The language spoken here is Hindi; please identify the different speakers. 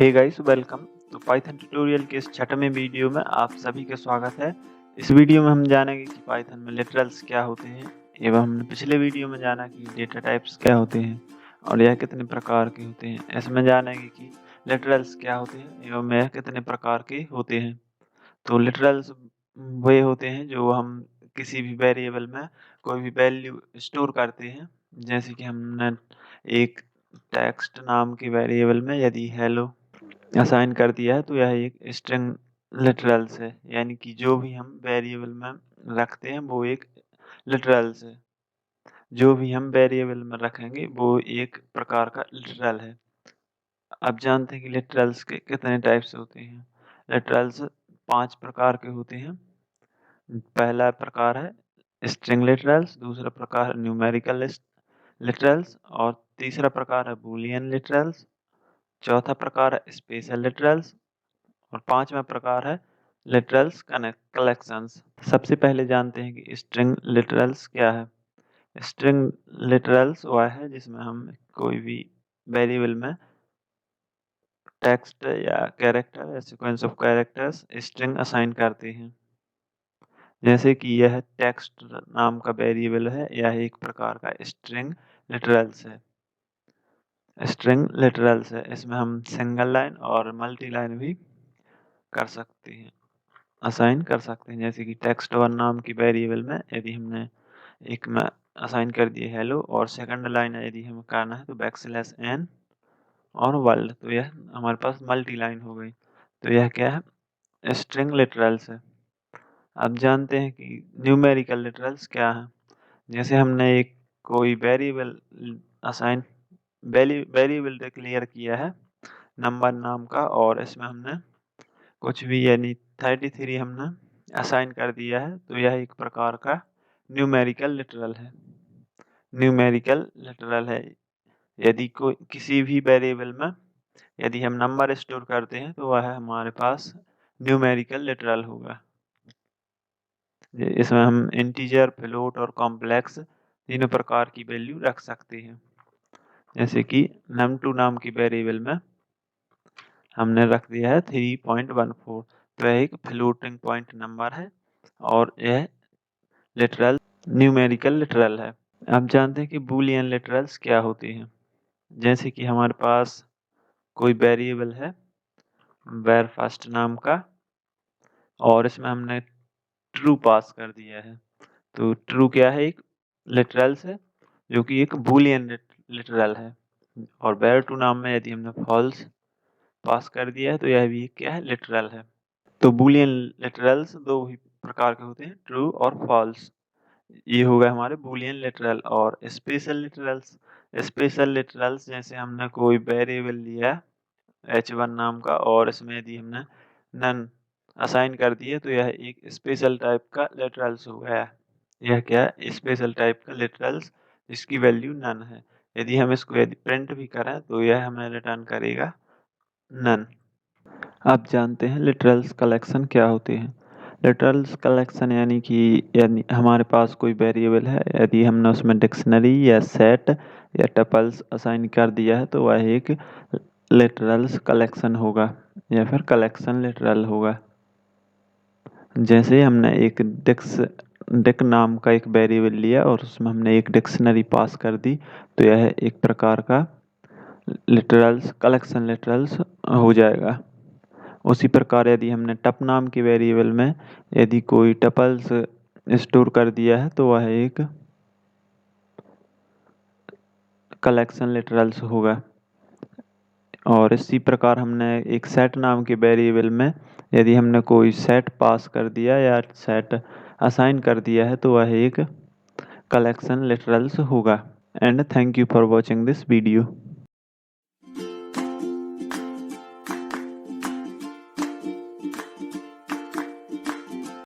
Speaker 1: हे गाइस वेलकम। तो पाइथन ट्यूटोरियल के इस छठवें वीडियो में आप सभी का स्वागत है। इस वीडियो में हम जानेंगे कि पाइथन में लिटरल्स क्या होते हैं एवं हमने पिछले वीडियो में जाना कि डेटा टाइप्स क्या होते हैं और यह कितने प्रकार के होते हैं। इसमें जानेंगे कि लिटरल्स क्या होते हैं एवं यह कितने प्रकार के होते हैं। तो लिटरल्स वे होते हैं जो हम किसी भी वेरिएबल में कोई भी वैल्यू स्टोर करते हैं। जैसे कि हमने एक टेक्स्ट नाम के वेरिएबल में यदि हेलो असाइन कर दिया है तो यह एक स्ट्रिंग लिटरल्स है, यानी कि जो भी हम वेरिएबल में रखते हैं वो एक लिटरल्स है। जो भी हम वेरिएबल में रखेंगे वो एक प्रकार का लिटरल है। अब जानते हैं कि लिटरल्स के कितने टाइप्स होते हैं। लिटरल्स 5 प्रकार के होते हैं। पहला प्रकार है स्ट्रिंग लिटरल्स, दूसरा प्रकार है न्यूमेरिकल लिटरल्स और तीसरा प्रकार है बूलियन लिटरल्स, चौथा प्रकार है स्पेशल लिटरल्स और पांचवा प्रकार है लिटरल्स कलेक्शंस। सबसे पहले जानते हैं कि स्ट्रिंग लिटरल्स क्या है। स्ट्रिंग लिटरल्स वह है जिसमें हम कोई भी वेरिएबल में टेक्स्ट या कैरेक्टर या sequence of characters string assign करते हैं। जैसे कि यह टेक्स्ट नाम का वेरिएबल है, यह एक प्रकार का स्ट्रिंग लिटरल्स है। स्ट्रिंग लिटरल्स है, इसमें हम सिंगल लाइन और मल्टी लाइन भी कर सकते हैं, असाइन कर सकते हैं। जैसे कि टेक्स्ट वन नाम की वेरिएबल में यदि हमने एक में असाइन कर दिए हेलो और सेकंड लाइन यदि हमें करना है तो बैकस्लैश एन और वर्ल्ड, तो यह हमारे पास मल्टी लाइन हो गई। तो यह क्या है, स्ट्रिंग लिटरल्स है। अब जानते हैं कि न्यूमेरिकल लिटरल्स क्या है। जैसे हमने एक कोई वेरिएबल असाइन वेरिएबल डिक्लेयर किया है नंबर नाम का और इसमें हमने कुछ भी यानी 33 हमने असाइन कर दिया है, तो यह एक प्रकार का न्यूमेरिकल लिटरल है। न्यूमेरिकल लिटरल है यदि कोई किसी भी वेरिएबल में यदि हम नंबर स्टोर करते हैं तो वह हमारे पास न्यूमेरिकल लिटरल होगा। इसमें हम इंटीजर, फ्लोट और कॉम्प्लेक्स तीनों प्रकार की वैल्यू रख सकते हैं। जैसे कि num2 नाम की वेरिएबल में हमने रख दिया है 3.14, तो यह एक फ्लोटिंग पॉइंट नंबर है और यह लिटरल न्यूमेरिकल लिटरल है। आप जानते हैं कि बूलियन लिटरल्स क्या होती हैं। जैसे कि हमारे पास कोई वेरिएबल है वर फर्स्ट नाम का और इसमें हमने ट्रू पास कर दिया है, तो ट्रू क्या है, एक लिटरल्स है जो कि एक बूलियन लिटरल है। और वर टू नाम में यदि हमने फॉल्स पास कर दिया है तो यह भी क्या है, लिटरल है। तो बूलियन लिटरल्स दो ही प्रकार के होते हैं, ट्रू और फॉल्स। ये हो गए हमारे बूलियन लिटरल। और स्पेशल लिटरल्स जैसे हमने कोई वेरिएबल लिया h1 नाम का और इसमें यदि हमने नन असाइन कर दिए तो यह एक स्पेशल टाइप का लिटरल्स हो गया। यह क्या है, स्पेशल टाइप का लिटरल्स जिसकी वैल्यू नन है। यदि हम इसको यदि प्रिंट भी करें तो यह हमें रिटर्न करेगा नन। आप जानते हैं लिटरल्स कलेक्शन क्या होते हैं। लिटरल्स कलेक्शन यानी हमारे पास कोई वेरिएबल है, यदि हमने उसमें डिक्शनरी या सेट या टपल्स असाइन कर दिया है तो वह एक लिटरल्स कलेक्शन होगा या फिर कलेक्शन लिटरल होगा। जैसे हमने एक डिक नाम का एक वेरिएबल लिया और उसमें हमने एक डिक्शनरी पास कर दी, तो यह एक प्रकार का लिटरल्स कलेक्शन लिटरल्स हो जाएगा। उसी प्रकार यदि हमने टप नाम के वेरिएबल में यदि कोई टपल्स स्टोर कर दिया है तो वह एक कलेक्शन लिटरल्स होगा। और इसी प्रकार हमने एक सेट नाम के वेरिएबल में यदि हमने कोई सेट पास कर दिया या सेट असाइन कर दिया है तो वह एक कलेक्शन लिटरल्स होगा। And thank you for watching this video.